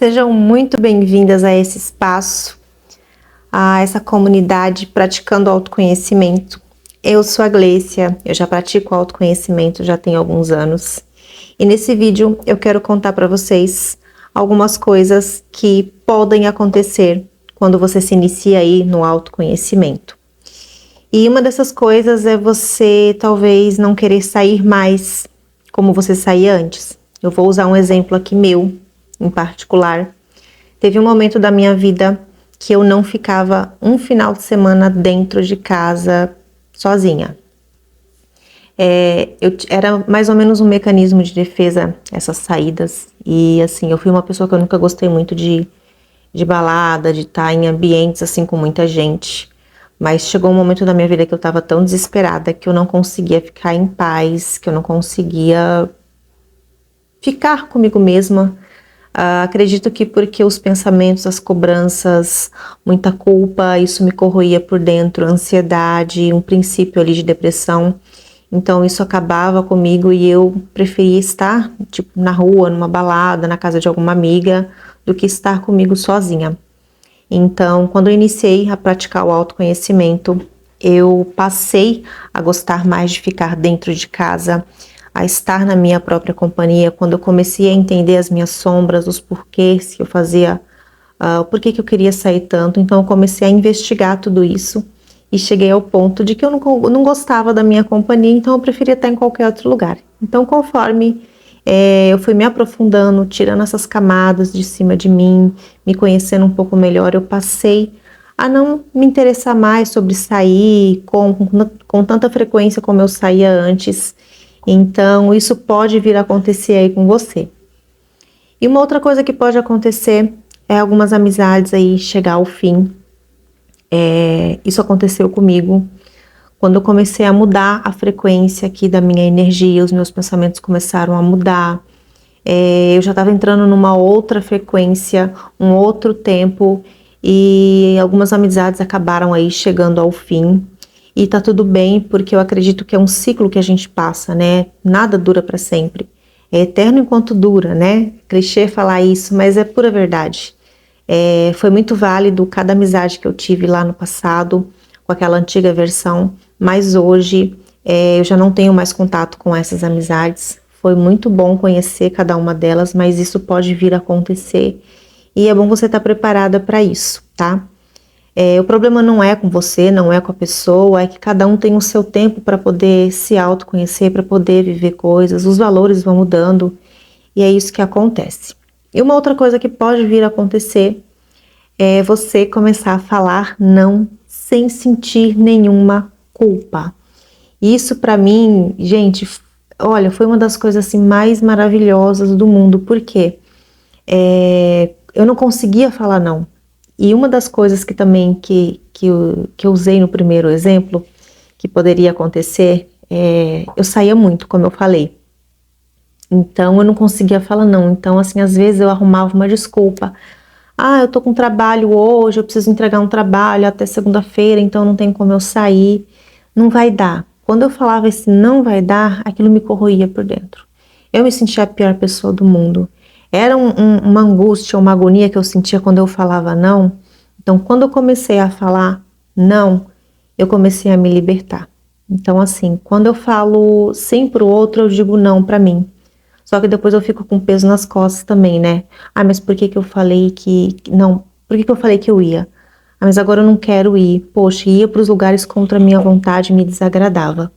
Sejam muito bem-vindas a esse espaço, a essa comunidade praticando autoconhecimento. Eu sou a Gleicia, eu já pratico autoconhecimento já tem alguns anos. E nesse vídeo eu quero contar para vocês algumas coisas que podem acontecer quando você se inicia aí no autoconhecimento. E uma dessas coisas é você talvez não querer sair mais como você saía antes. Eu vou usar um exemplo aqui meu, em particular. Teve um momento da minha vida que eu não ficava um final de semana dentro de casa sozinha. Era mais ou menos um mecanismo de defesa, essas saídas. E assim, eu fui uma pessoa que eu nunca gostei muito de balada, de estar em ambientes assim com muita gente. Mas chegou um momento da minha vida que eu estava tão desesperada que eu não conseguia ficar em paz, que eu não conseguia ficar comigo mesma. Acredito que porque os pensamentos, as cobranças, muita culpa, isso me corroía por dentro, ansiedade, um princípio ali de depressão. Então isso acabava comigo e eu preferia estar tipo na rua, numa balada, na casa de alguma amiga, do que estar comigo sozinha. Então, quando eu iniciei a praticar o autoconhecimento, eu passei a gostar mais de ficar dentro de casa, a estar na minha própria companhia. Quando eu comecei a entender as minhas sombras, os porquês que eu fazia, o porquê que eu queria sair tanto. Então, eu comecei a investigar tudo isso e cheguei ao ponto de que eu não gostava da minha companhia, então eu preferia estar em qualquer outro lugar. Então, conforme eu fui me aprofundando, tirando essas camadas de cima de mim, me conhecendo um pouco melhor, eu passei a não me interessar mais sobre sair com tanta frequência como eu saía antes. Então, isso pode vir a acontecer aí com você. E uma outra coisa que pode acontecer é algumas amizades aí chegar ao fim. Isso aconteceu comigo. Quando eu comecei a mudar a frequência aqui da minha energia, os meus pensamentos começaram a mudar. Eu já estava entrando numa outra frequência, um outro tempo, e algumas amizades acabaram aí chegando ao fim. E tá tudo bem, porque eu acredito que é um ciclo que a gente passa, né? Nada dura para sempre. É eterno enquanto dura, né? Clichê falar isso, mas é pura verdade. Foi muito válido cada amizade que eu tive lá no passado, com aquela antiga versão, mas hoje eu já não tenho mais contato com essas amizades. Foi muito bom conhecer cada uma delas, mas isso pode vir a acontecer e é bom você estar preparada para isso, tá? O problema não é com você, não é com a pessoa, é que cada um tem o seu tempo para poder se autoconhecer, para poder viver coisas, os valores vão mudando e é isso que acontece. E uma outra coisa que pode vir a acontecer é você começar a falar não sem sentir nenhuma culpa. Isso para mim, gente, olha, foi uma das coisas assim mais maravilhosas do mundo, porque eu não conseguia falar não. E uma das coisas que também que eu usei no primeiro exemplo, que poderia acontecer, eu saía muito, como eu falei. Então eu não conseguia falar não. Então assim, às vezes eu arrumava uma desculpa. Eu tô com trabalho hoje, eu preciso entregar um trabalho até segunda-feira, então não tem como eu sair. Não vai dar. Quando eu falava esse não vai dar, aquilo me corroía por dentro. Eu me sentia a pior pessoa do mundo. Era uma angústia, uma agonia que eu sentia quando eu falava não. Então, quando eu comecei a falar não, eu comecei a me libertar. Então, assim, quando eu falo sim pro outro, eu digo não pra mim. Só que depois eu fico com peso nas costas também, né? Mas por que eu falei que não? Por que eu falei que eu ia? Mas agora eu não quero ir. Poxa, ia para os lugares contra a minha vontade, me desagradava.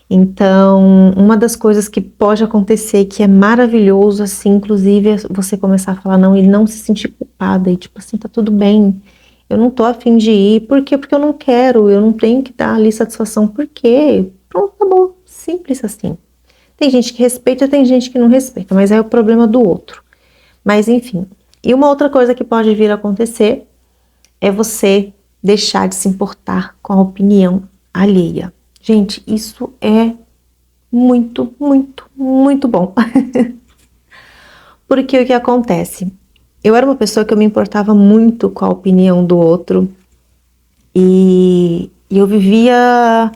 Então, uma das coisas que pode acontecer, que é maravilhoso, assim, inclusive, é você começar a falar não e não se sentir culpada. E tipo assim, tá tudo bem. Eu não tô a fim de ir. Por quê? Porque eu não quero. Eu não tenho que dar ali satisfação. Por quê? Pronto, acabou. Simples assim. Tem gente que respeita, tem gente que não respeita, mas é o problema do outro. Mas enfim. E uma outra coisa que pode vir a acontecer é você deixar de se importar com a opinião alheia. Gente, isso é muito, muito, muito bom. Porque o que acontece? Eu era uma pessoa que eu me importava muito com a opinião do outro e eu vivia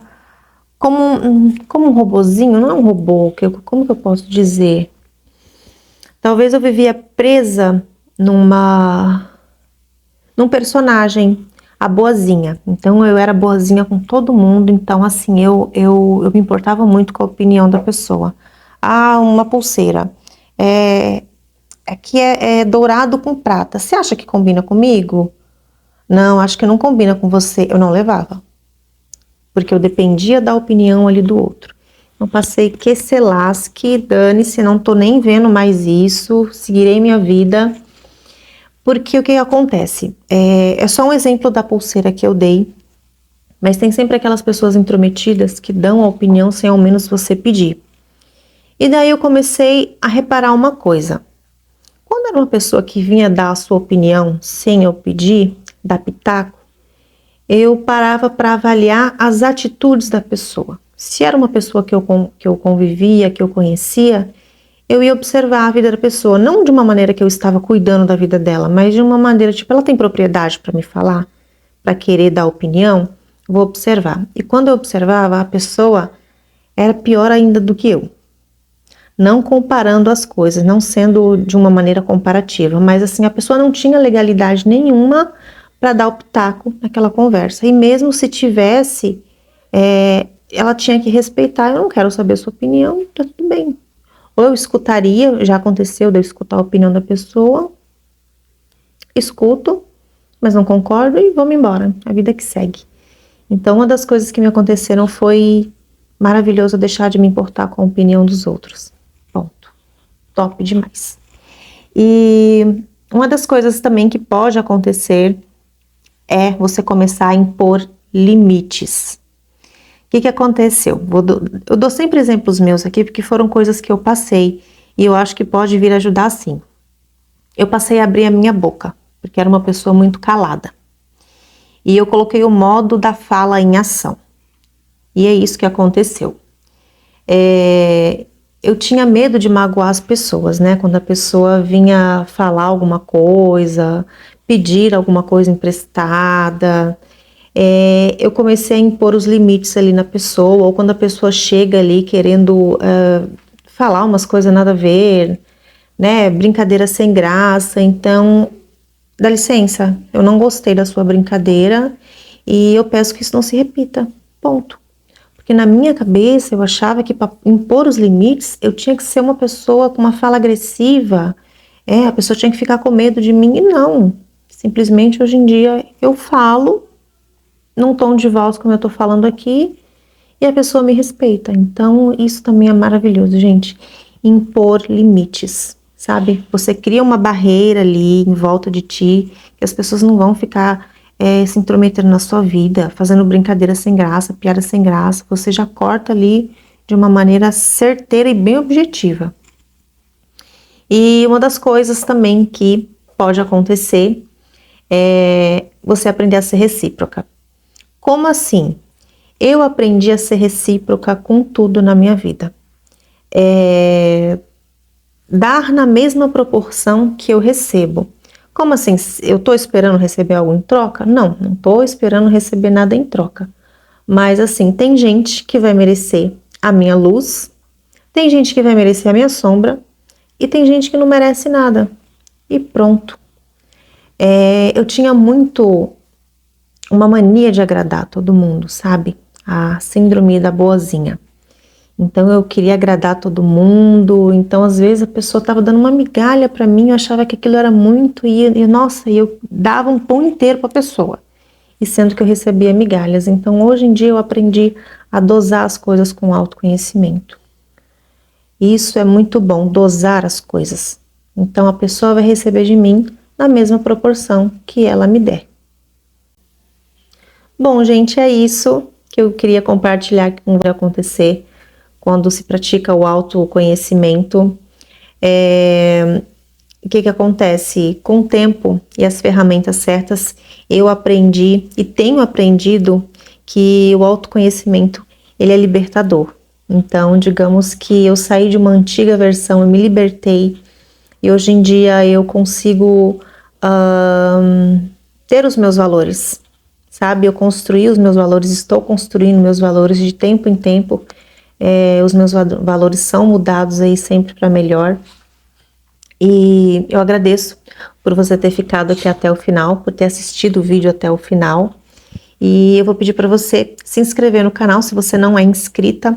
como um robozinho, não é um robô, como que eu posso dizer? Talvez eu vivia presa num personagem, a boazinha. Então eu era boazinha com todo mundo, então assim, eu me importava muito com a opinião da pessoa. Ah, uma pulseira. Aqui é dourado com prata. Você acha que combina comigo? Não, acho que não combina com você. Eu não levava. Porque eu dependia da opinião ali do outro. Então passei que se lasque, dane-se, não tô nem vendo mais isso, seguirei minha vida. Porque o que acontece? É só um exemplo da pulseira que eu dei, mas tem sempre aquelas pessoas intrometidas que dão a opinião sem ao menos você pedir. E daí eu comecei a reparar uma coisa. Quando era uma pessoa que vinha dar a sua opinião sem eu pedir, dar pitaco, eu parava para avaliar as atitudes da pessoa. Se era uma pessoa que eu convivia, que eu conhecia, eu ia observar a vida da pessoa, não de uma maneira que eu estava cuidando da vida dela, mas de uma maneira, tipo, ela tem propriedade para me falar, para querer dar opinião, vou observar. E quando eu observava, a pessoa era pior ainda do que eu. Não comparando as coisas, não sendo de uma maneira comparativa, mas assim, a pessoa não tinha legalidade nenhuma para dar o pitaco naquela conversa. E mesmo se tivesse, ela tinha que respeitar. Eu não quero saber a sua opinião, tá tudo bem. Ou eu escutaria, já aconteceu de eu escutar a opinião da pessoa, escuto, mas não concordo e vou-me embora. A vida que segue. Então, uma das coisas que me aconteceram foi maravilhoso deixar de me importar com a opinião dos outros. Ponto. Top demais. E uma das coisas também que pode acontecer é você começar a impor limites. O que aconteceu? Eu dou sempre exemplos meus aqui, porque foram coisas que eu passei, e eu acho que pode vir ajudar sim. Eu passei a abrir a minha boca, porque era uma pessoa muito calada. E eu coloquei o modo da fala em ação. E é isso que aconteceu. Eu tinha medo de magoar as pessoas, né? Quando a pessoa vinha falar alguma coisa, pedir alguma coisa emprestada, eu comecei a impor os limites ali na pessoa, ou quando a pessoa chega ali querendo falar umas coisas nada a ver, né? Brincadeira sem graça. Então, dá licença, eu não gostei da sua brincadeira e eu peço que isso não se repita. Ponto. Porque na minha cabeça eu achava que para impor os limites eu tinha que ser uma pessoa com uma fala agressiva, a pessoa tinha que ficar com medo de mim, e não. Simplesmente hoje em dia eu falo num tom de voz como eu tô falando aqui e a pessoa me respeita. Então isso também é maravilhoso, gente. Impor limites, sabe? Você cria uma barreira ali em volta de ti, que as pessoas não vão ficar se intrometendo na sua vida, fazendo brincadeira sem graça, piada sem graça. Você já corta ali de uma maneira certeira e bem objetiva. E uma das coisas também que pode acontecer é você aprender a ser recíproca. Como assim? Eu aprendi a ser recíproca com tudo na minha vida. Dar na mesma proporção que eu recebo. Como assim? Eu estou esperando receber algo em troca? Não, não estou esperando receber nada em troca. Mas assim, tem gente que vai merecer a minha luz, tem gente que vai merecer a minha sombra e tem gente que não merece nada. E pronto. Eu tinha muito uma mania de agradar todo mundo, sabe? A síndrome da boazinha. Então eu queria agradar todo mundo, então às vezes a pessoa estava dando uma migalha para mim, eu achava que aquilo era muito nossa, eu dava um pão inteiro para a pessoa, e sendo que eu recebia migalhas. Então hoje em dia eu aprendi a dosar as coisas com autoconhecimento. Isso é muito bom, dosar as coisas. Então a pessoa vai receber de mim na mesma proporção que ela me der. Bom, gente, é isso que eu queria compartilhar com vai acontecer quando se pratica o autoconhecimento. O que acontece? Com o tempo e as ferramentas certas, eu aprendi e tenho aprendido que o autoconhecimento, ele é libertador. Então, digamos que eu saí de uma antiga versão, eu me libertei, e hoje em dia eu consigo ter os meus valores, sabe? Eu construí os meus valores, estou construindo meus valores de tempo em tempo. Os meus valores são mudados aí sempre para melhor. E eu agradeço por você ter ficado aqui até o final, por ter assistido o vídeo até o final. E eu vou pedir para você se inscrever no canal se você não é inscrita,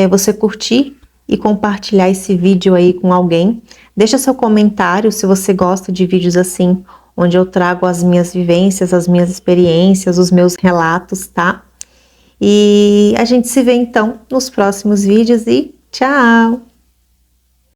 você curtir e compartilhar esse vídeo aí com alguém. Deixa seu comentário se você gosta de vídeos assim, onde eu trago as minhas vivências, as minhas experiências, os meus relatos, tá? E a gente se vê então nos próximos vídeos e tchau!